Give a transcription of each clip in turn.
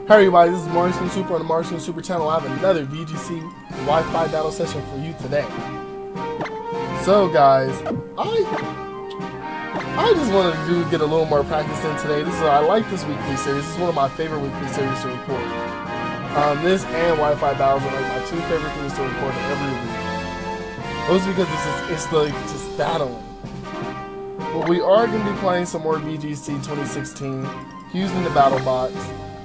Hey everybody, this is Marz Super on the Marz Super channel. I have another VGC Wi-Fi battle session for you today. So guys, I just wanted to get a little more practice in today. I like this weekly series. This is one of my favorite weekly series to record. This and Wi-Fi battles are like my two favorite things to record every week. Mostly because it's like just battling. But we are going to be playing some more VGC 2016 using the battle box.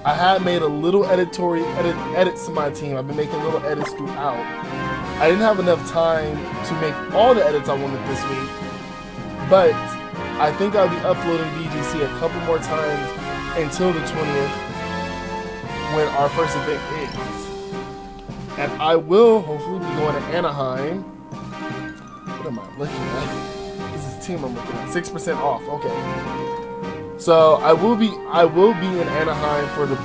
I had made a little edits to my team. I've been making little edits throughout. I didn't have enough time to make all the edits I wanted this week, but I think I'll be uploading VGC a couple more times until the 20th when our first event is. And I will hopefully be going to Anaheim. What am I looking at? This is the team I'm looking at. 6% off. Okay. So I will be in Anaheim for the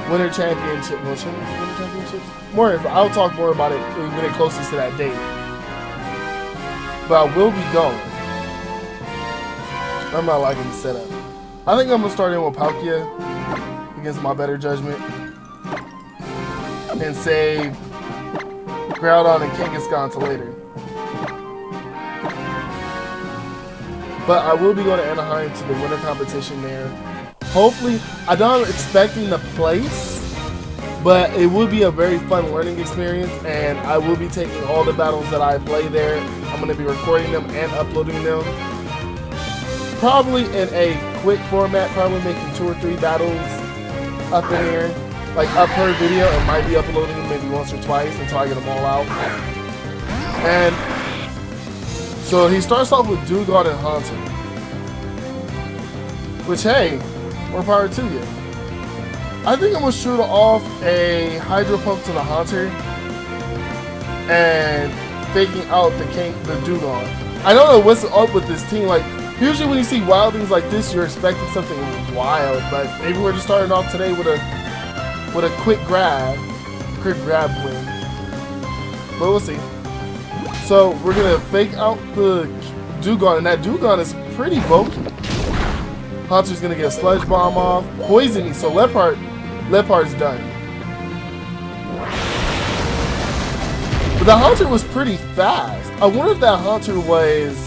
Winter Championship. Winter Championships? I'll talk more about it when it closest to that date. But I will be going. I'm not liking the setup. I think I'm gonna start in with Palkia against my better judgment, and save Groudon and Kangaskhan to later. But I will be going to Anaheim to the winter competition there. Hopefully, I'm not expecting to place, but it will be a very fun learning experience, and I will be taking all the battles that I play there. I'm going to be recording them and uploading them. Probably in a quick format, probably making 2 or 3 battles up in here, like up per video, and might be uploading them maybe once or twice until I get them all out. And so he starts off with Dewgong and Haunter, which, hey, more power to you. I think I'm going to shoot off a Hydro Pump to the Haunter and faking out the Dewgong. I don't know what's up with this team. Like, usually when you see wild things like this, you're expecting something wild, but maybe we're just starting off today with a quick grab win. But we'll see. So we're gonna fake out the Dewgong, and that Dewgong is pretty bulky. Haunter's gonna get a Sludge Bomb off, poison me, so Leopard's done. But the Haunter was pretty fast. I wonder if that Haunter was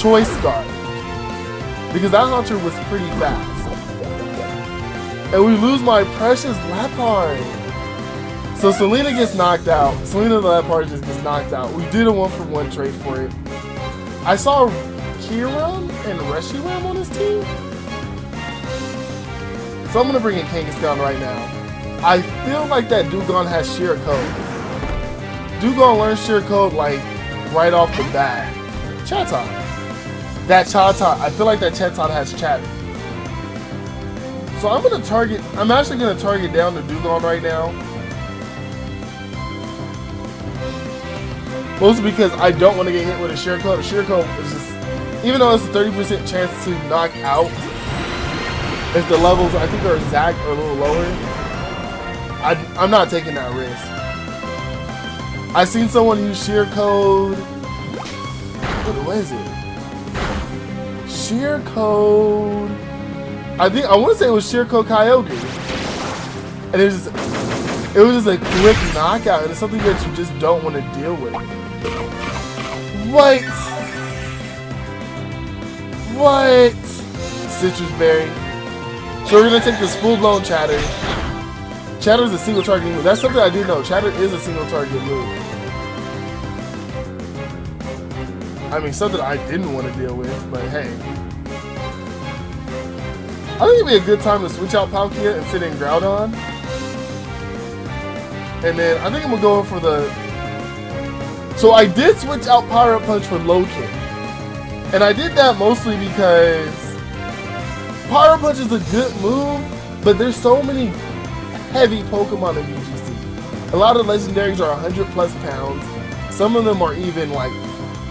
Choice Scarf, because that Haunter was pretty fast. And we lose my precious Leopard. So Selena gets knocked out. Selena the Leopard just gets knocked out. We did a 1-for-1 trade for it. I saw Kiram and Reshiram on his team. So I'm going to bring in Kangaskhan right now. I feel like that Dewgong has Sheer Code. Dewgong learns Sheer Code like right off the bat. Chatot. I feel like that Chatot has Chatter. So I'm actually going to target down the Dewgong right now. Mostly because I don't want to get hit with a Sheer Code. A Sheer Code is just, even though it's a 30% chance to knock out, if the levels I think are exact or a little lower, I'm not taking that risk. I seen someone use Sheer Code. What is it? Sheer Code. I want to say it was Sheer Code Kyogre, and it was just a quick knockout, and it's something that you just don't want to deal with. What? Citrus Berry. So we're going to take this full-blown Chatter. Chatter is a single target move. That's something I did know. Chatter is a single target move. I mean, something I didn't want to deal with, but hey. I think it'd be a good time to switch out Palkia and sit in Groudon. And then I think I'm going to go for the... So I did switch out Power Up Punch for Low Kick. And I did that mostly because Power Up Punch is a good move, but there's so many heavy Pokemon in VGC. A lot of legendaries are 100+ pounds. Some of them are even like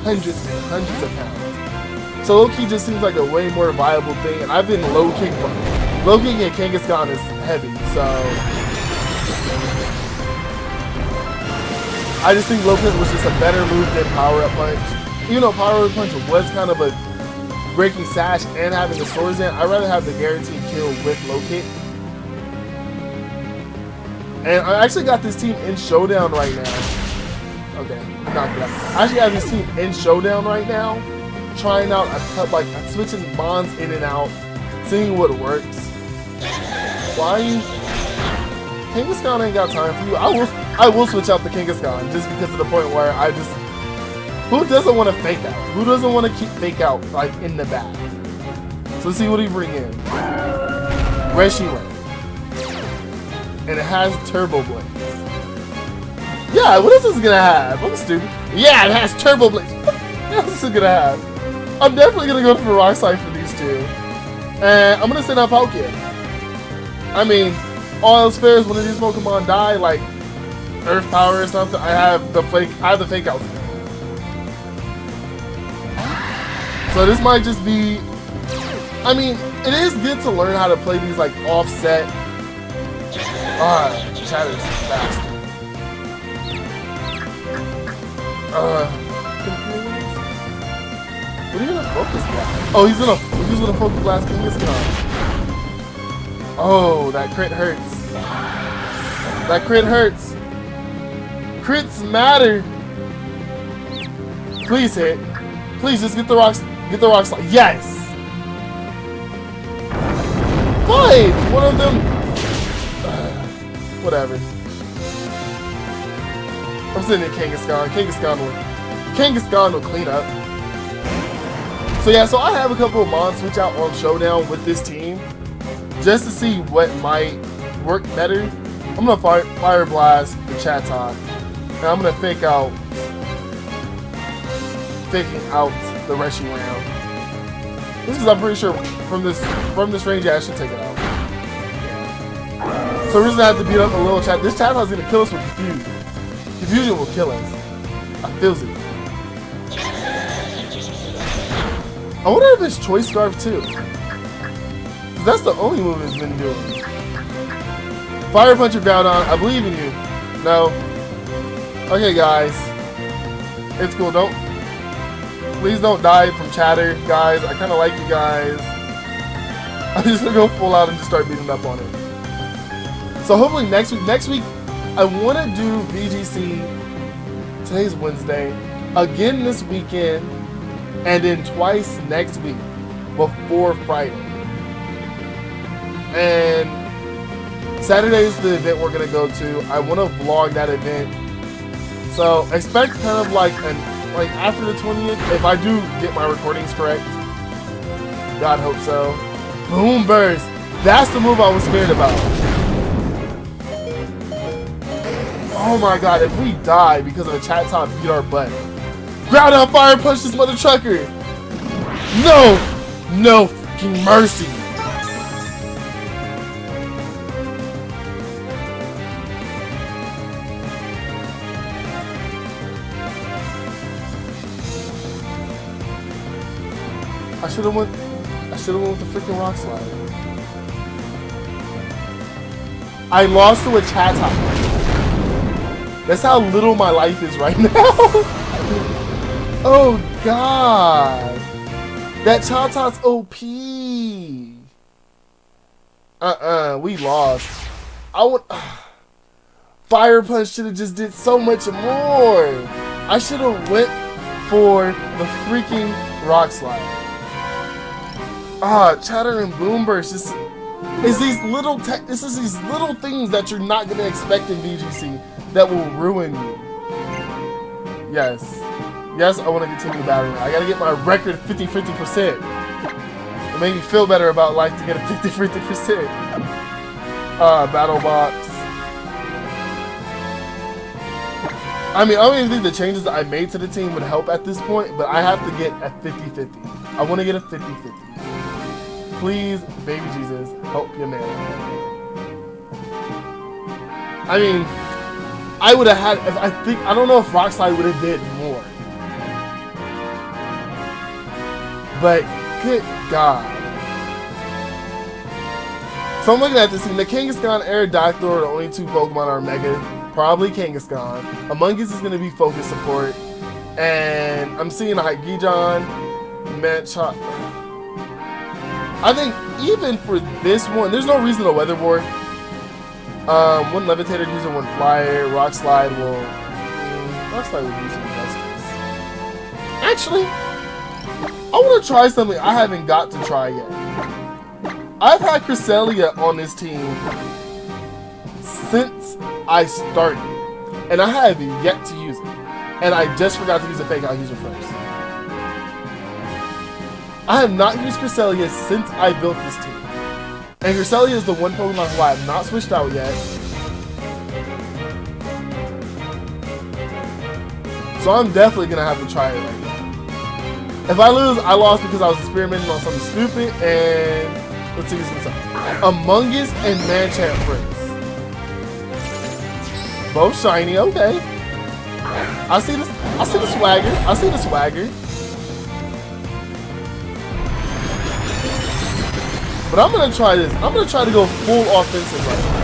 hundreds of pounds. So Low Kick just seems like a way more viable thing. And I've been Low Kick and Kangaskhan is heavy, so I just think Low Kick was just a better move than Power Up Punch. Even though Power Up Punch was kind of a breaking Sash and having the Swords in, I'd rather have the guaranteed kill with Low Kick. And I actually got this team in Showdown right now. Okay, knock it out. I actually have this team in Showdown right now, trying out like switching bonds in and out, seeing what works. Why you? Kangaskhan ain't got time for you. I will switch out the Kangaskhan just because of the point where I just. Who doesn't want to fake out? Who doesn't want to keep fake out like in the back? So let's see what he bring in. Reshiram. And it has Turbo Blades. Yeah, what else is it gonna have? I'm stupid. Yeah, it has Turbo Blades. What else is it gonna have? I'm definitely gonna go for Rock Slide for these two. And I'm gonna send out Palkia. I mean, all else fair is when these Pokemon die, like Earth Power or something, I have the fake out. So this might just be, I mean, it is good to learn how to play these like offset. Chatter's fast. What are you gonna focus blast? Oh, he's gonna focus blast Kangaskhan. Oh, that crit hurts. That crit hurts. Crits matter. Please hit. Please just get the rocks. Get the rock slide. Yes. Fine. One of them. Whatever. I'm sending Kangaskhan. Kangaskhan will clean up. So yeah, so I have a couple of mons switch out on Showdown with this team, just to see what might work better. I'm gonna fire blast the Chatot, and I'm gonna faking out the Reshiram. This is, I'm pretty sure from this range, I should take it out. So we're just gonna have to beat up a little chat. This Chatot's gonna kill us with Confusion. Confusion will kill us. I feels it. I wonder if it's Choice Scarf too. Cause that's the only move it's been doing. Fire Punch or Groudon, I believe in you. No. Okay guys. It's cool, please don't die from chatter, guys. I kinda like you guys. I'm just gonna go full out and just start beating up on it. So hopefully next week I wanna do VGC. Today's Wednesday. Again this weekend. And then twice next week before Friday. And Saturday is the event we're gonna go to. I want to vlog that event, so expect kind of like after the 20th, if I do get my recordings correct. God hope so. Boom Burst. That's the move I was scared about. Oh my god! If we die because of a Chatot beat our butt. Groudon Fire Punch this mother trucker! No! No fucking mercy! I should've went with the freaking Rock Slide. I lost to a Chatot. That's how little my life is right now. Oh god! That Chatot's OP! We lost. Fire Punch should've just did so much more! I should've went for the freaking Rock Slide. Chatter and Boom Burst, this is these little things that you're not gonna expect in VGC that will ruin you. Yes. Yes, I want to continue battling. I gotta get my record 50-50%. It made me feel better about life to get a 50-50%. Battle Box. I mean, I don't even think the changes I made to the team would help at this point, but I have to get a 50-50. I want to get a 50-50. Please, baby Jesus, help your man. I mean, I would have had, I don't know if Rock Slide would have did more. But, good God. So I'm looking at this team. The Kangaskhan, Aerodactyl are the only two Pokemon are Mega. Probably Kangaskhan. Among Us is going to be Focus Support. And I'm seeing a Hydreigon, Machop. I think even for this one, there's no reason to Weather Board. One levitator user, one flyer. Rock slide will do some justice. Actually, I want to try something I haven't got to try yet. I've had Cresselia on this team since I started, and I have yet to use it. And I just forgot to use a fake out user first. I have not used Cresselia since I built this team. And Cresselia is the one Pokemon who I have not switched out yet. So I'm definitely going to have to try it right now. If I lose, I lost because I was experimenting on something stupid. And let's see what's inside. Among Us and Machamp first. Both shiny, okay. I see the swagger. I see the swagger. But I'm gonna try this. I'm gonna try to go full offensive right now.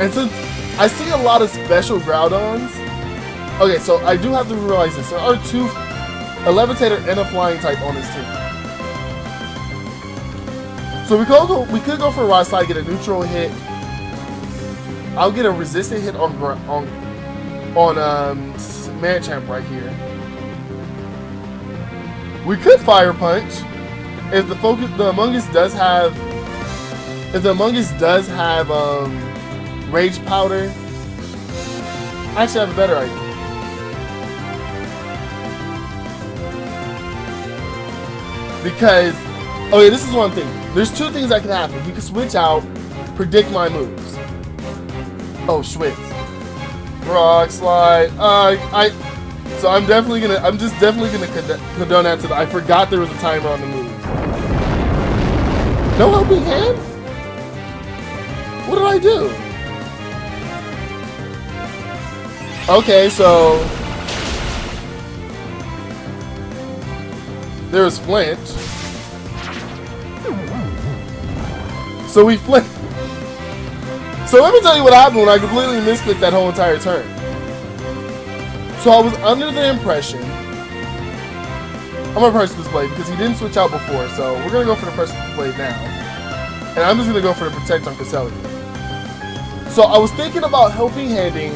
And since I see a lot of special Groudons, okay, so I do have to realize this. There are a Levitator and a Flying type on this team. So we could go for a Rock Slide, get a neutral hit. I'll get a resistant hit on Machamp right here. We could Fire Punch if the Among Us does have Rage Powder. I actually have a better idea. Because okay, this is one thing. There's two things that can happen. You can switch out, predict my moves. Oh, Schwitz. Rock Slide. So I'm just definitely gonna condone that to I forgot there was a timer on the move. No helping hand? What did I do? Okay, so there's flinch. So we flinch. So let me tell you what happened when I completely misclicked that whole entire turn. So I was under the impression, I'm gonna press this blade because he didn't switch out before, so we're gonna go for the press blade now. And I'm just gonna go for the protect on Cresselia. So I was thinking about helping handing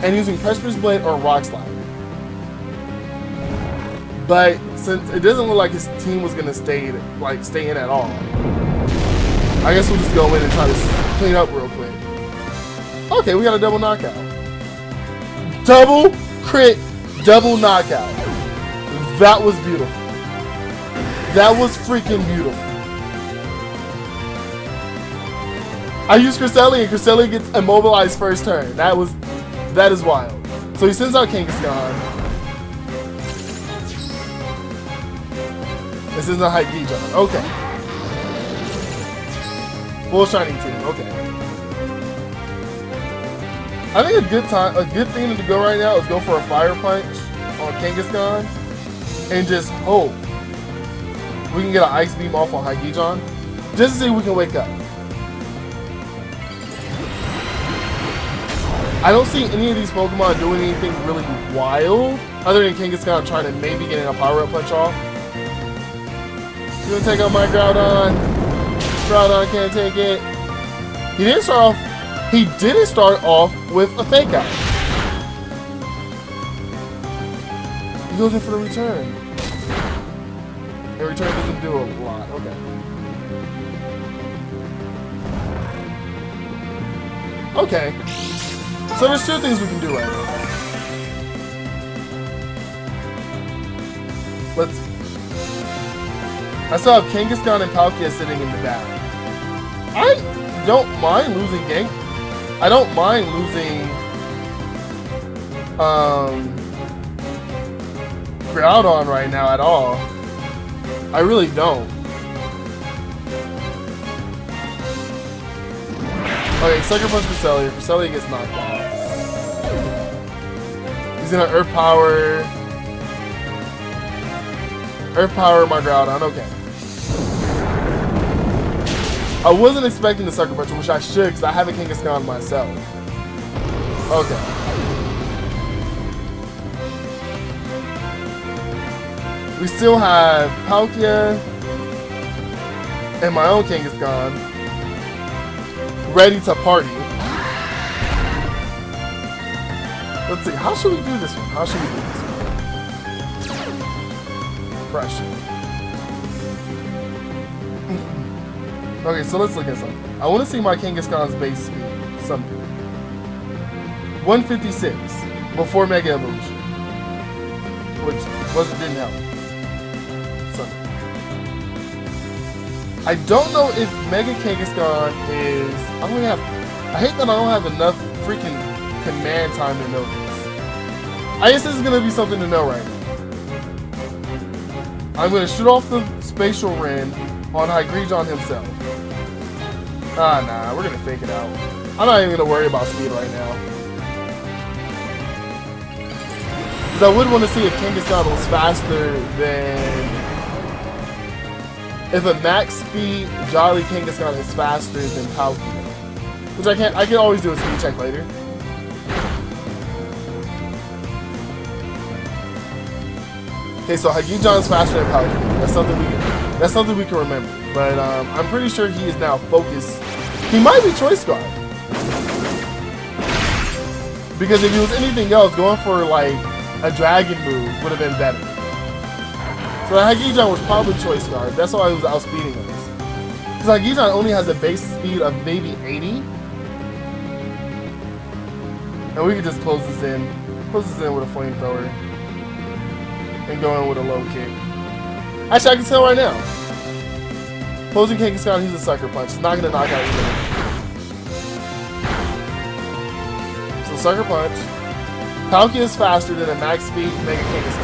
and using press blade or rock slide. But since it doesn't look like his team was gonna stay in at all, I guess we'll just go in and try to clean up real quick. Okay, we got a double knockout. Double crit, double knockout. That was beautiful. That was freaking beautiful. I used Cresselia and Cresselia gets immobilized first turn. That is wild. So he sends out Kangaskhan. This isn't Haigijon. Okay. Full shiny team. Okay. I think a good thing to go right now is go for a Fire Punch on Kangaskhan and just hope we can get an Ice Beam off on Haigijon just to see if we can wake up. I don't see any of these Pokemon doing anything really wild other than Kangaskhan trying to maybe get a Power-Up Punch off. You gonna take out my Groudon? Groudon can't take it. He didn't start off with a fake out. He goes in for the return. And return doesn't do a lot. Okay. Okay. So there's two things we can do right now. I still have Kangaskhan and Palkia sitting in the back. I don't mind losing I don't mind losing Groudon right now at all. I really don't. Okay, Sucker Punch Cresselia. Cresselia gets knocked out. He's gonna Earth Power my Groudon. Okay. I wasn't expecting the Sucker Punch, which I should, because I have a Kangaskhan myself. Okay. We still have Palkia and my own Kangaskhan ready to party. Let's see, how should we do this one? How should we do this one? Pressure. Okay, so let's look at something. I want to see my Kangaskhan's base speed. Something. 156 before Mega Evolution. Which didn't help. Something. I don't know if Mega Kangaskhan is... I hate that I don't have enough freaking command time to know this. I guess this is going to be something to know right now. I'm going to shoot off the Spatial Ren on Hygreigon himself. Nah, we're going to fake it out. I'm not even going to worry about speed right now. Because I would want to see if Kangaskhan was faster than... If a max speed Jolly Kangaskhan is faster than Palkia. Which I can always do a speed check later. Okay, so Hygreigon is faster than Palkia. That's something we can remember. But I'm pretty sure he is now focused. He might be Choice Scarf. Because if he was anything else, going for like a dragon move would have been better. So Hygreigon was probably Choice Scarf. That's why he was outspeeding us. Because Hygreigon only has a base speed of maybe 80. And we can just close this in. Close this in with a flamethrower. And go in with a low kick. Actually, I can tell right now. Opposing Kangaskhan, he's a sucker punch. It's not going to knock out either. So sucker punch. Palkia is faster than a max speed Mega Kangaskhan.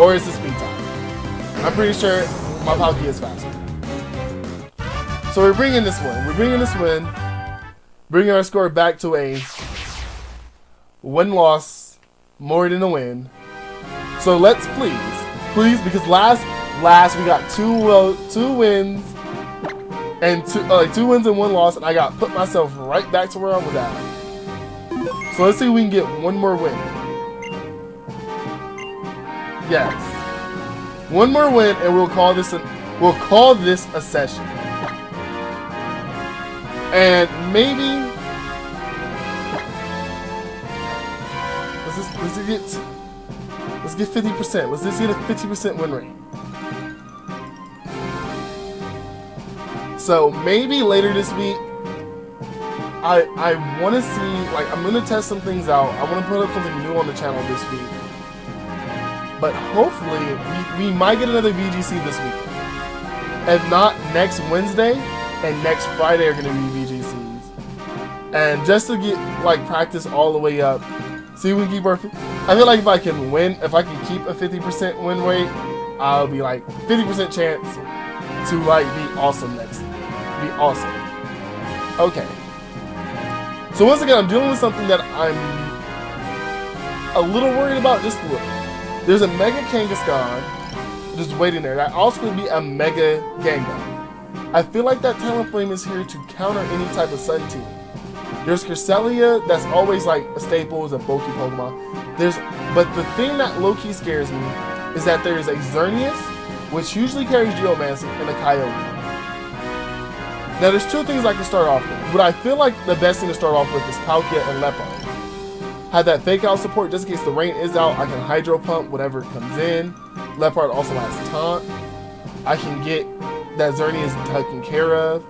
Or is the speed time? I'm pretty sure my Palkia is faster. So we're bringing this win. We're bringing this win. Bringing our score back to a win-loss more than a win. So let's please, because last we got two wins and two wins and one loss, and I got put myself right back to where I was at. So let's see if we can get one more win. Yes, one more win, and we'll call this a session. And maybe let's get 50%. Let's just get a 50% win rate. So maybe later this week, I want to see, like, I'm going to test some things out. I want to put up something new on the channel this week. But hopefully, we might get another VGC this week. If not, next Wednesday and next Friday are going to be VGCs. And just to get, like, practice all the way up, see if we can keep our... I feel like if I can keep a 50% win rate, I'll be like 50% chance to like be awesome next. Be awesome. Okay. So once again, I'm dealing with something that I'm a little worried about, just a little. There's a Mega Kangaskhan just waiting there. That also could be a Mega Gengar. I feel like that Talonflame is here to counter any type of Sun team. There's Cresselia, that's always like a staple, is a bulky Pokemon. But the thing that low-key scares me is that there's a Xerneas, which usually carries Geomancy, and a Kyogre. Now there's two things I can start off with, but I feel like the best thing to start off with is Palkia and Leopard. Have that fake out support just in case the rain is out. I can Hydro Pump whatever comes in. Leopard also has Taunt. I can get that Xerneas taken care of.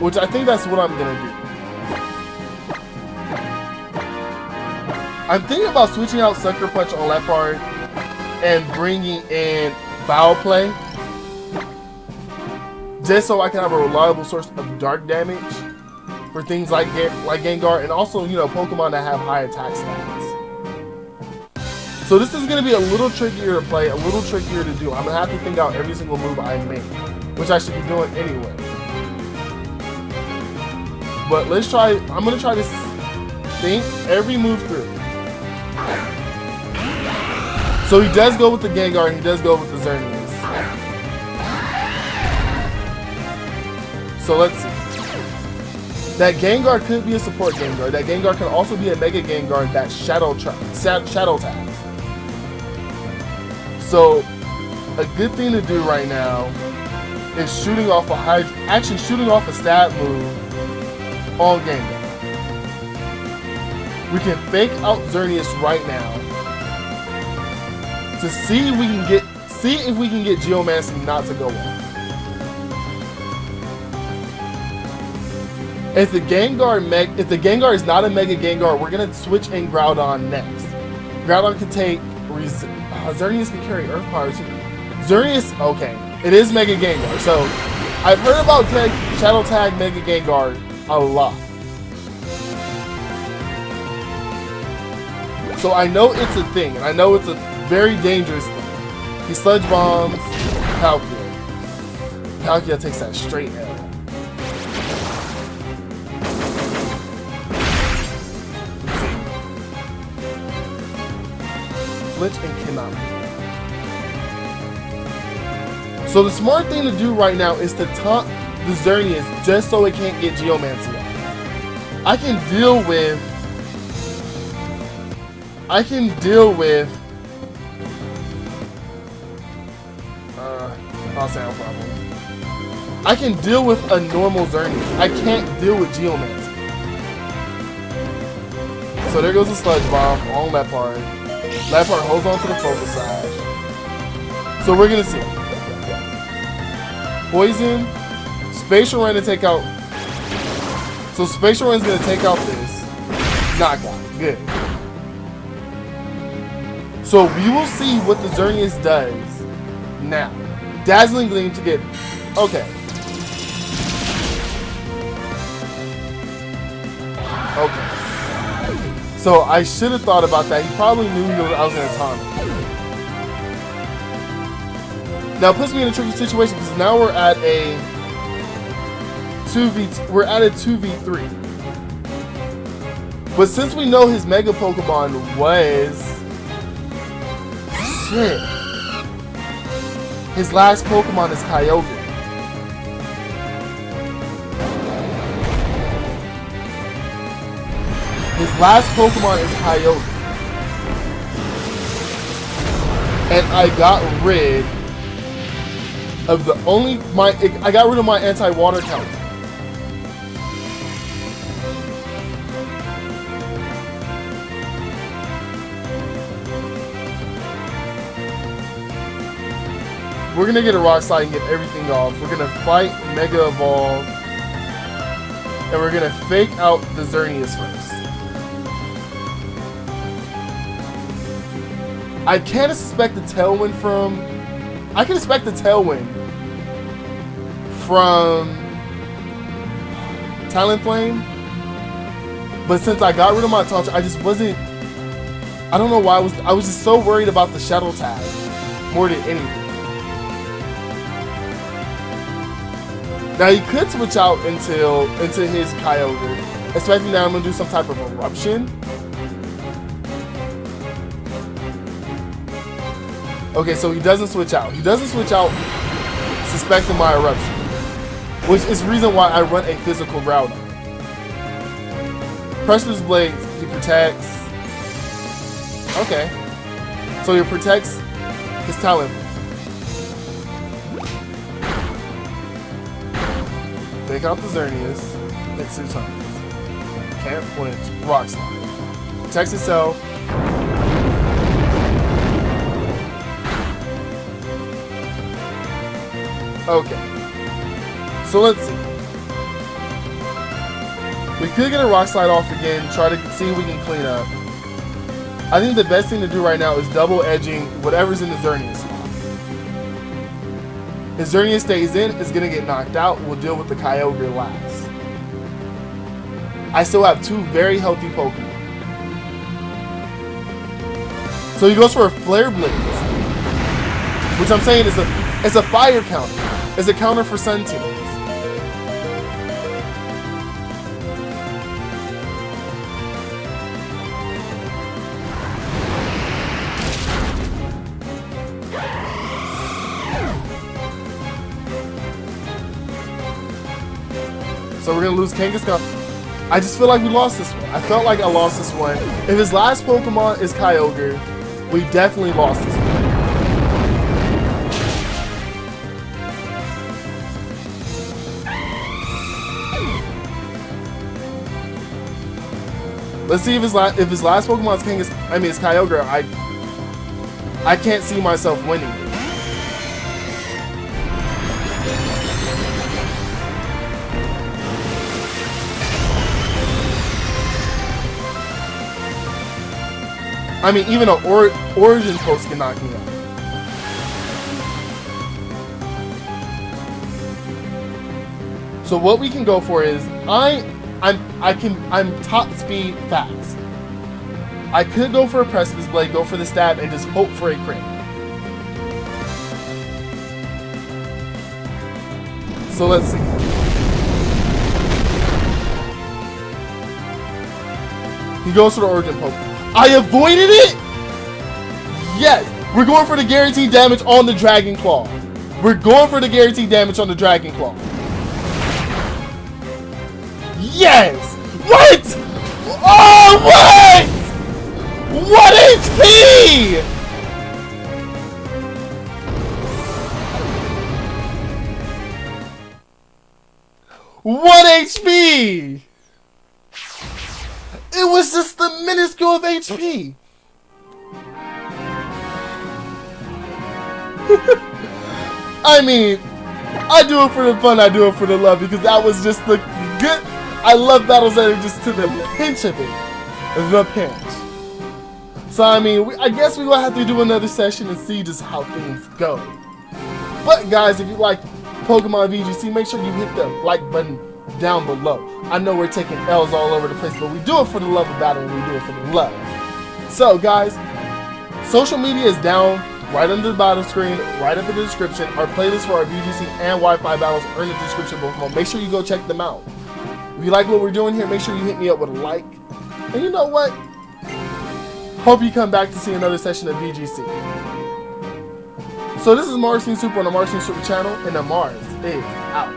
Which I think that's what I'm going to do. I'm thinking about switching out Sucker Punch on Leopard and bringing in Foul Play. Just so I can have a reliable source of dark damage for things like Gengar, and also, you know, Pokemon that have high attack stats. So this is going to be a little trickier to play, a little trickier to do. I'm going to have to think out every single move I make, which I should be doing anyway. But let's try, I'm going to try to think every move through. So he does go with the Gengar, and he does go with the Xerneas. So let's see. That Gengar could be a support Gengar. That Gengar can also be a Mega Gengar that Shadow tags. So a good thing to do right now is shooting off shooting off a stab move on Gengar. We can fake out Xerneas right now to see if we can get Geomancy not to go off. If the Gengar is not a Mega Gengar, we're gonna switch in Groudon next. Groudon can take Xerneas can carry Earth Power too. Xerneas, okay, it is Mega Gengar. So I've heard about Shadow Tag Mega Gengar a lot. So I know it's a thing, and I know it's a very dangerous thing. He Sludge Bombs Palkia. Palkia takes that straight L. Glitch and cannot. So the smart thing to do right now is to taunt the Xerneas just so it can't get Geomancy off. I can deal with I'll say no problem. I can deal with a normal Xerneas. I can't deal with Geomancy. So there goes the Sludge Bomb on Leopard. Leopard holds on to the Focus Sash. So we're gonna see. Poison. Spatial Run to take out. So Spatial Run's gonna take out this. Knockout. Good. So we will see what the Xerneas does now. Dazzling Gleam to get. Okay. Okay. So I should have thought about that. He probably knew I was going to taunt him. Now it puts me in a tricky situation because now we're at a 2v3. But since we know his Mega Pokemon was his last Pokemon is Kyogre. His last Pokemon is Kyogre. And I got rid of I got rid of my anti-water counter. We're gonna get a Rock Slide and get everything off. We're gonna fight Mega Evolve. And we're gonna fake out the Xerneas first. I can't expect a Tailwind from... I can expect a Tailwind from Talonflame. But since I got rid of my Taunt, I just wasn't... I don't know why I was just so worried about the Shadow Tag more than anything. Now you could switch out into his Kyogre, especially now I'm gonna do some type of Eruption. Okay, so he doesn't switch out. He doesn't switch out, suspecting my Eruption, which is the reason why I run a physical Groudon. Pressure's Blades, he protects. Okay, so he protects his Talon. Take out the Xerneas, hit 2 times. Can't flinch, Rock Slide. Protects itself. Okay. So let's see. We could get a Rock Slide off again, try to see if we can clean up. I think the best thing to do right now is double edging whatever's in the Xerneas slot. If Xerneas stays in, it's going to get knocked out. We'll deal with the Kyogre last. I still have 2 very healthy Pokemon. So he goes for a Flare Blitz, which I'm saying is it's a fire counter. It's a counter for Sun teams. So we're gonna lose Kangaskhan. I just feel like we lost this one. I felt like I lost this one. If his last Pokemon is Kyogre, we definitely lost this one. Let's see if his last Pokemon is Kangaskhan. I mean, it's Kyogre. I can't see myself winning. I mean, even an Origin post can knock me out. So what we can go for is I'm top speed fast. I could go for a Precipice Blade, go for the stab, and just hope for a crit. So let's see. He goes for the Origin post. I avoided it? Yes! We're going for the guaranteed damage on the Dragon Claw. We're going for the guaranteed damage on the Dragon Claw. Yes! What? Oh, what? What HP? What HP? It was just the minuscule of HP. I mean, I do it for the fun, I do it for the love, because that was just the good. I love battles that are just to the pinch of it. The pinch. So, I mean, I guess we're going to have to do another session and see just how things go. But, guys, if you like Pokemon VGC, make sure you hit the like button down below. I know we're taking L's all over the place, but we do it for the love of battle and we do it for the love. So, guys, social media is down right under the battle screen, right up in the description. Our playlist for our VGC and Wi-Fi battles are in the description below. Make sure you go check them out. If you like what we're doing here, make sure you hit me up with a like. And you know what? Hope you come back to see another session of VGC. So this is Marz Super on the Marz Super channel, and the Marz is out.